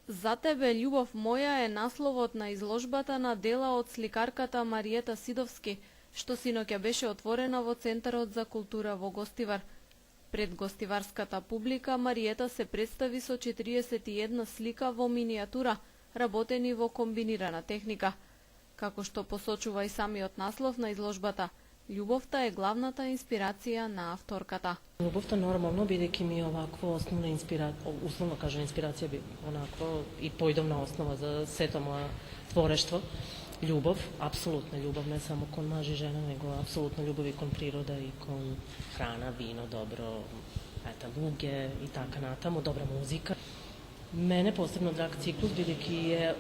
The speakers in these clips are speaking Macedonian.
За тебе, љубов моја е насловот на изложбата на дела од сликарката Мариета Сидовски, што синоќа беше отворена во Центарот за култура во Гостивар. Пред гостиварската публика Мариета се представи со 41 слика во минијатура, работени во комбинирана техника. Како што посочува и самиот наслов на изложбата, љубовта е главната инспирација на авторката. Љубовта нормално, бидејќи ми е овакво основна инспирација, условно кажем инспирација би онакво и појдовна основа за сето моја творештво. Љубов, апсолутна љубов, не само кон маж и жена, него апсолутна љубов и кон природа и кон храна, вино, добро, луѓе и така натаму, добра музика. Мене посебно драг циклус, бидејќи е,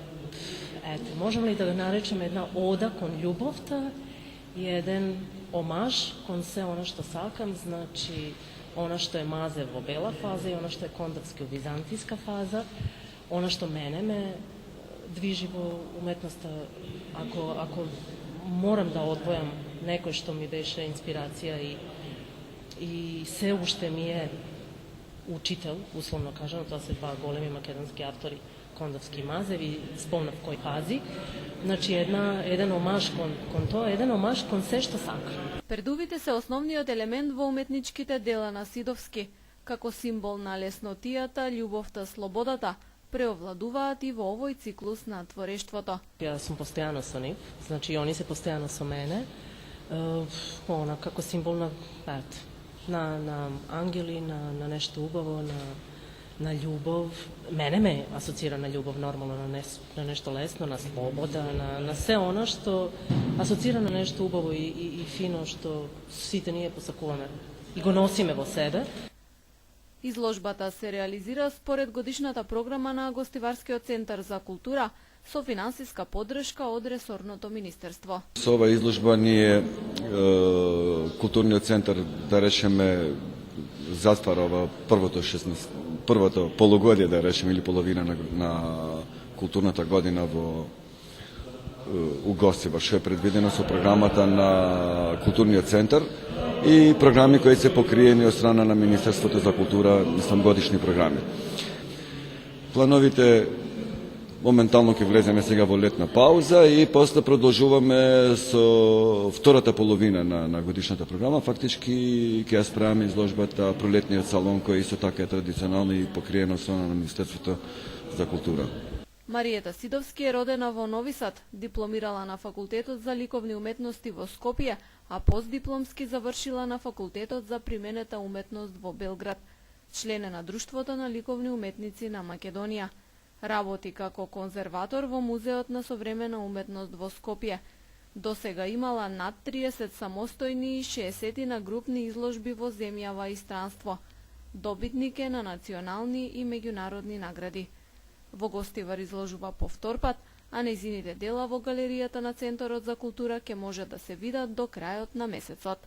можам ли да го наречем една ода кон љубовта и еден омаж кон се она што сакам, значи она што е Мазе во бела фаза и она што е Кондовски во византијска фаза, она што мене ме движи во уметноста. Ако морам да одвојам некој што ми беше инспирација и се уште ми е учител, условно кажано, тоа се два големи македонски автори, Кондовски и Мазев, и спомнав кој пази. Значи, еден омаж кон тоа, еден омаж кон се што сака. Пердувите се основниот елемент во уметничките дела на Сидовски, како символ на леснотијата, љубовта, слободата, преовладуваат и во овој циклус на творештвото. Јас сум постојано со нив, значи и они се постојано со мене, она како символ на ангели, на нешто убаво, на љубов. Мене ме асоцира на љубов нормално, на нешто лесно, на слобода, на се она што асоцира на нешто убаво и фино што сите ние посакуваме и го носиме во себе. Изложбата се реализира според годишната програма на Гостиварскиот центар за култура со финансиска поддршка од ресорното министерство. Со ова изложба ние културниот центар, да речеме, затвара првото полугодие, да речеме, или половина на културната година у Гостивар, што е предвидено со програмата на културниот центар и програми кои се покриени од страна на Министерството за култура, мислам годишни програми. Плановите моментално ќе влеземе сега во летна пауза и после продолжуваме со втората половина на годишната програма. Фактички ќе ја справиме изложбата Пролетниот салон, кој исто така е традиционално и покриено од страна на Министерството за култура. Мариета Сидовски е родена во Нови Сад, дипломирала на Факултетот за ликовни уметности во Скопје, а постдипломски завршила на Факултетот за применета уметност во Белград. Член е на Друштвото на ликовни уметници на Македонија. Работи како конзерватор во Музеот на современа уметност во Скопје. Досега имала над 30 самостојни и 60 на групни изложби во земјава и странство. Добитник е на национални и меѓународни награди. Во Гостивар изложува по втор пат, а нејзините дела во галеријата на Центарот за култура ќе може да се видат до крајот на месецот.